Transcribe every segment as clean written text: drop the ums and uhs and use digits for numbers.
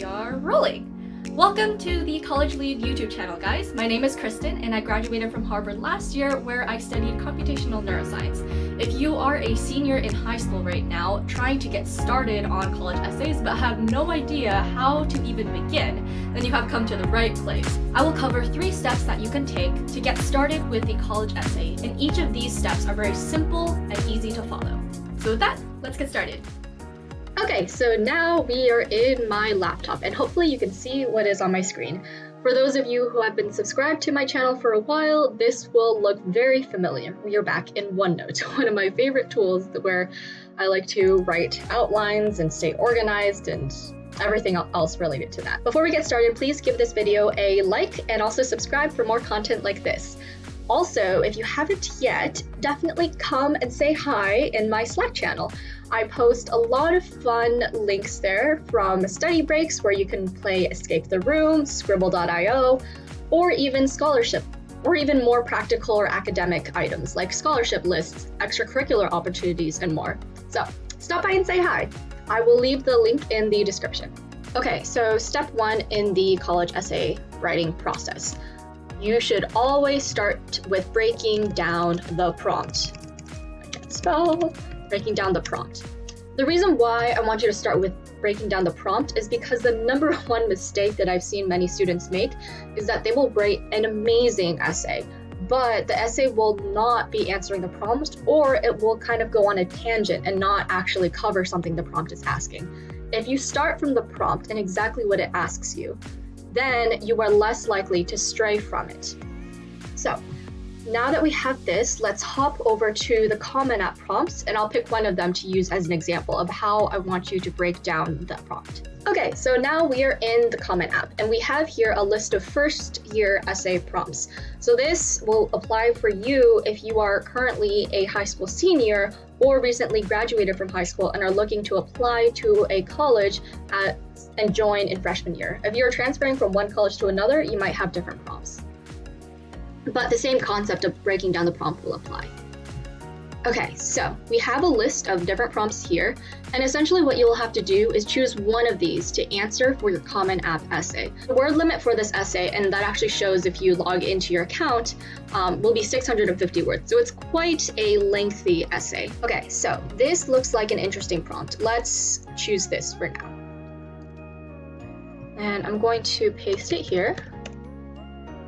we are rolling. Welcome to the College Lead YouTube channel, guys. My name is Kristen and I graduated from Harvard last year where I studied computational neuroscience. If you are a senior in high school right now trying to get started on college essays but have no idea how to even begin, then you have come to the right place. I will cover 3 steps that you can take to get started with the college essay, and each of these steps are very simple and easy to follow. So with that, let's get started. Okay, so now we are in my laptop and hopefully you can see what is on my screen. For those of you who have been subscribed to my channel for a while, this will look very familiar. We are back in OneNote, one of my favorite tools where I like to write outlines and stay organized and everything else related to that. Before we get started, please give this video a like and also subscribe for more content like this. Also, if you haven't yet, definitely come and say hi in my Slack channel. I post a lot of fun links there, from study breaks where you can play Escape the Room, Scribble.io, or even scholarship, or even more practical or academic items like scholarship lists, extracurricular opportunities, and more. So stop by and say hi. I will leave the link in the description. Okay, so step 1 in the college essay writing process. You should always start with breaking down the prompt. I can't spell. Breaking down the prompt. The reason why I want you to start with breaking down the prompt is because the number one mistake that I've seen many students make is that they will write an amazing essay, but the essay will not be answering the prompt, or it will kind of go on a tangent and not actually cover something the prompt is asking. If you start from the prompt and exactly what it asks you, then you are less likely to stray from it. So now that we have this, let's hop over to the Common App prompts, and I'll pick one of them to use as an example of how I want you to break down the prompt. Okay, so now we are in the Common App, and we have here a list of first-year essay prompts. So this will apply for you if you are currently a high school senior or recently graduated from high school and are looking to apply to a college and join in freshman year. If you're transferring from one college to another, you might have different prompts. But the same concept of breaking down the prompt will apply. Okay, so we have a list of different prompts here, and essentially what you'll have to do is choose one of these to answer for your Common App essay. The word limit for this essay, and that actually shows if you log into your account, will be 650 words, so it's quite a lengthy essay. Okay, so this looks like an interesting prompt. Let's choose this for now. And I'm going to paste it here.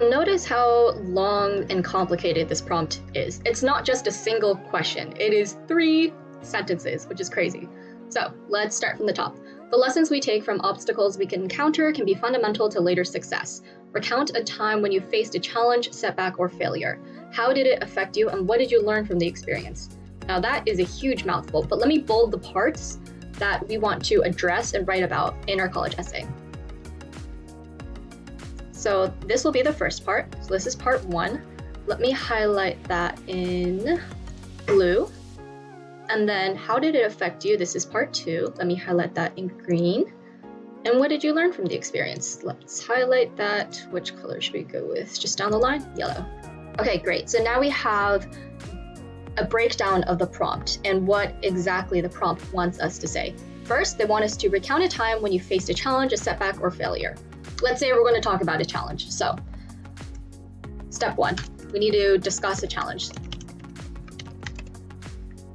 Notice how long and complicated this prompt is. It's not just a single question. It is 3 sentences, which is crazy. So let's start from the top. The lessons we take from obstacles we can encounter can be fundamental to later success. Recount a time when you faced a challenge, setback, or failure. How did it affect you, and what did you learn from the experience? Now that is a huge mouthful, but let me bold the parts that we want to address and write about in our college essay. So this will be the first part. So this is part 1. Let me highlight that in blue. And then how did it affect you? This is part 2. Let me highlight that in green. And what did you learn from the experience? Let's highlight that. Which color should we go with? Just down the line? Yellow. Okay, great. So now we have a breakdown of the prompt and what exactly the prompt wants us to say. First, they want us to recount a time when you faced a challenge, a setback, or failure. Let's say we're going to talk about a challenge. So step 1, we need to discuss a challenge.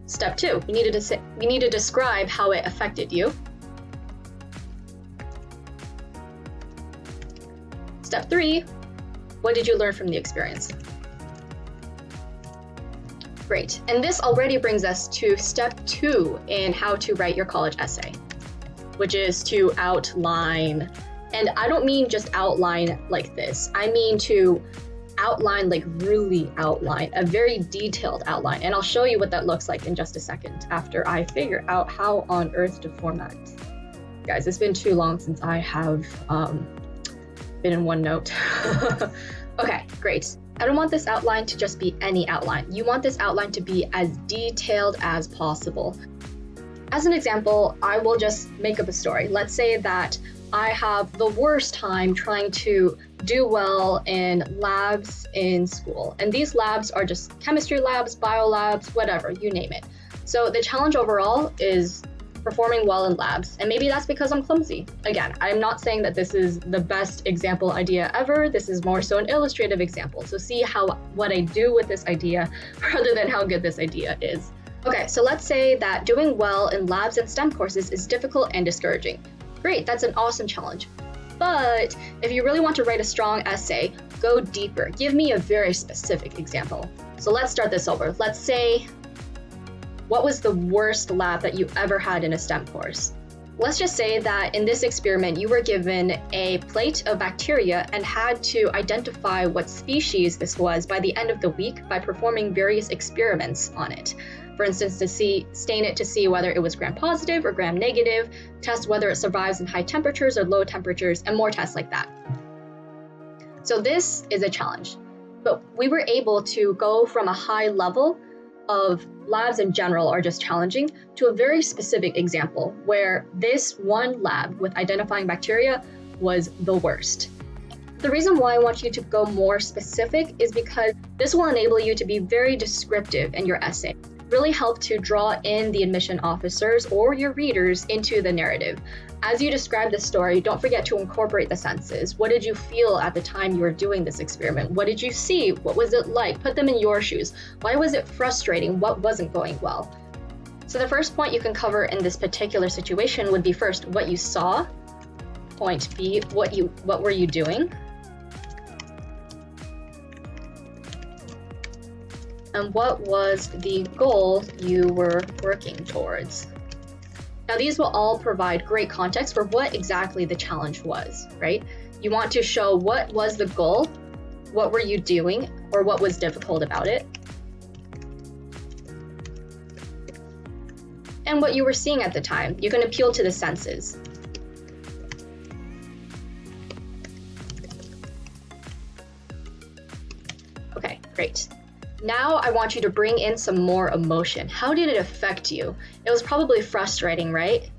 Step 2, we need to describe how it affected you. Step 3, what did you learn from the experience? Great, and this already brings us to step 2 in how to write your college essay, which is to outline. And I don't mean just outline like this. I mean to outline, like really outline, a very detailed outline. And I'll show you what that looks like in just a second after I figure out how on earth to format. Guys, it's been too long since I have been in OneNote. Okay, great. I don't want this outline to just be any outline. You want this outline to be as detailed as possible. As an example, I will just make up a story. Let's say that I have the worst time trying to do well in labs in school. And these labs are just chemistry labs, bio labs, whatever, you name it. So the challenge overall is performing well in labs, and maybe that's because I'm clumsy. Again, I'm not saying that this is the best example idea ever. This is more so an illustrative example. So see what I do with this idea rather than how good this idea is. Okay, so let's say that doing well in labs and STEM courses is difficult and discouraging. Great, that's an awesome challenge. But if you really want to write a strong essay, go deeper. Give me a very specific example. So let's start this over. Let's say, what was the worst lab that you ever had in a STEM course? Let's just say that in this experiment, you were given a plate of bacteria and had to identify what species this was by the end of the week by performing various experiments on it. For instance, to stain it to see whether it was gram-positive or gram-negative, test whether it survives in high temperatures or low temperatures, and more tests like that. So this is a challenge, but we were able to go from a high level of labs in general are just challenging to a very specific example where this one lab with identifying bacteria was the worst. The reason why I want you to go more specific is because this will enable you to be very descriptive in your essay. Really help to draw in the admission officers or your readers into the narrative. As you describe the story, don't forget to incorporate the senses. What did you feel at the time you were doing this experiment? What did you see? What was it like? Put them in your shoes. Why was it frustrating? What wasn't going well? So the first point you can cover in this particular situation would be first, what you saw. Point B, what were you doing? And what was the goal you were working towards? Now, these will all provide great context for what exactly the challenge was, right? You want to show what was the goal, what were you doing, or what was difficult about it, and what you were seeing at the time. You can appeal to the senses. Okay, great. Now I want you to bring in some more emotion. How did it affect you? It was probably frustrating, right?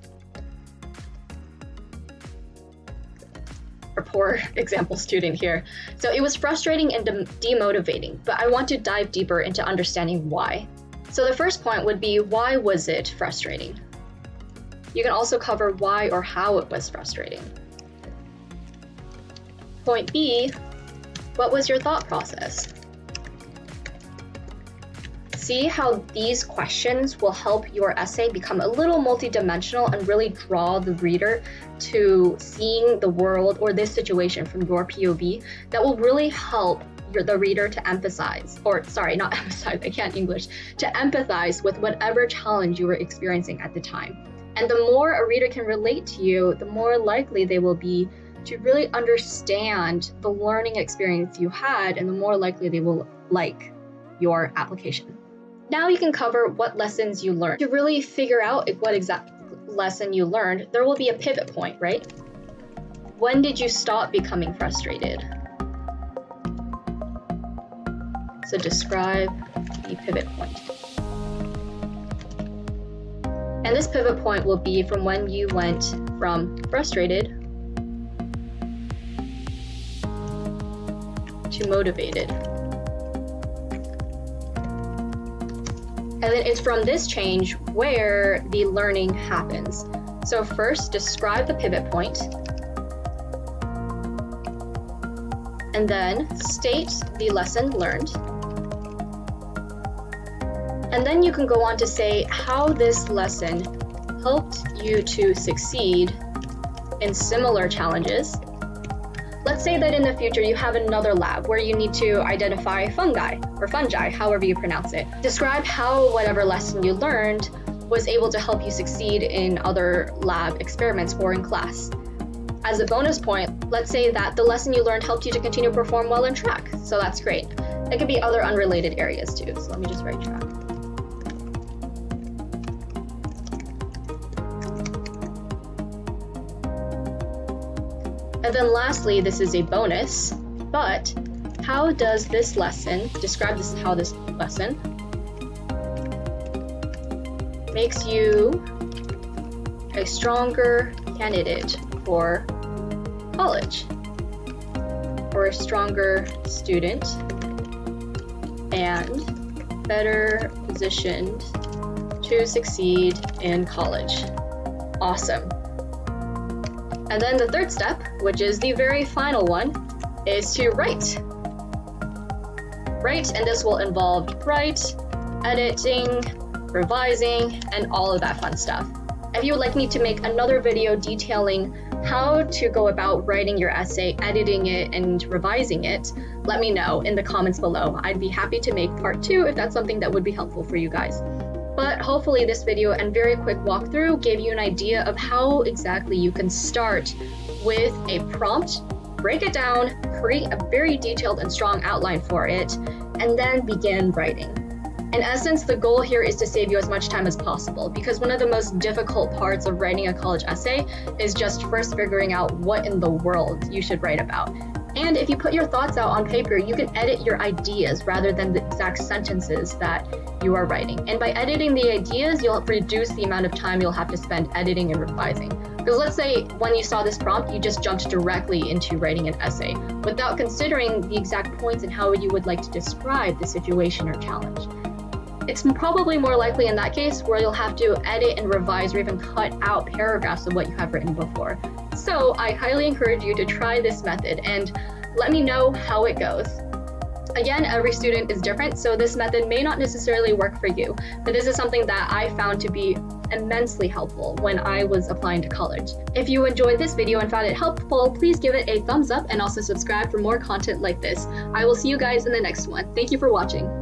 A poor example student here. So it was frustrating and demotivating, but I want to dive deeper into understanding why. So the first point would be, why was it frustrating? You can also cover why or how it was frustrating. Point B, what was your thought process? See how these questions will help your essay become a little multidimensional and really draw the reader to seeing the world or this situation from your POV. That will really help the reader to empathize, to empathize with whatever challenge you were experiencing at the time. And the more a reader can relate to you, the more likely they will be to really understand the learning experience you had, and the more likely they will like your application. Now you can cover what lessons you learned. To really figure out what exact lesson you learned, there will be a pivot point, right? When did you stop becoming frustrated? So describe the pivot point. And this pivot point will be from when you went from frustrated to motivated. And then it's from this change where the learning happens. So first, describe the pivot point, and then state the lesson learned. And then you can go on to say how this lesson helped you to succeed in similar challenges. Let's say that in the future you have another lab where you need to identify fungi, however you pronounce it. Describe how whatever lesson you learned was able to help you succeed in other lab experiments or in class. As a bonus point, let's say that the lesson you learned helped you to continue to perform well in track. So that's great. It could be other unrelated areas too. So let me just write track. And then lastly, this is a bonus, but how does this lesson, describe this how this lesson makes you a stronger candidate for college, or a stronger student and better positioned to succeed in college. Awesome. And then the third step, which is the very final one, is to write. Write, and this will involve write, editing, revising, and all of that fun stuff. If you would like me to make another video detailing how to go about writing your essay, editing it, and revising it, let me know in the comments below. I'd be happy to make part 2 if that's something that would be helpful for you guys. But hopefully this video and very quick walkthrough gave you an idea of how exactly you can start with a prompt, break it down, create a very detailed and strong outline for it, and then begin writing. In essence, the goal here is to save you as much time as possible, because one of the most difficult parts of writing a college essay is just first figuring out what in the world you should write about. And if you put your thoughts out on paper, you can edit your ideas rather than the exact sentences that you are writing. And by editing the ideas, you'll reduce the amount of time you'll have to spend editing and revising. Because let's say when you saw this prompt, you just jumped directly into writing an essay without considering the exact points and how you would like to describe the situation or challenge. It's probably more likely in that case where you'll have to edit and revise or even cut out paragraphs of what you have written before. So I highly encourage you to try this method and let me know how it goes. Again, every student is different, so this method may not necessarily work for you, but this is something that I found to be immensely helpful when I was applying to college. If you enjoyed this video and found it helpful, please give it a thumbs up and also subscribe for more content like this. I will see you guys in the next one. Thank you for watching.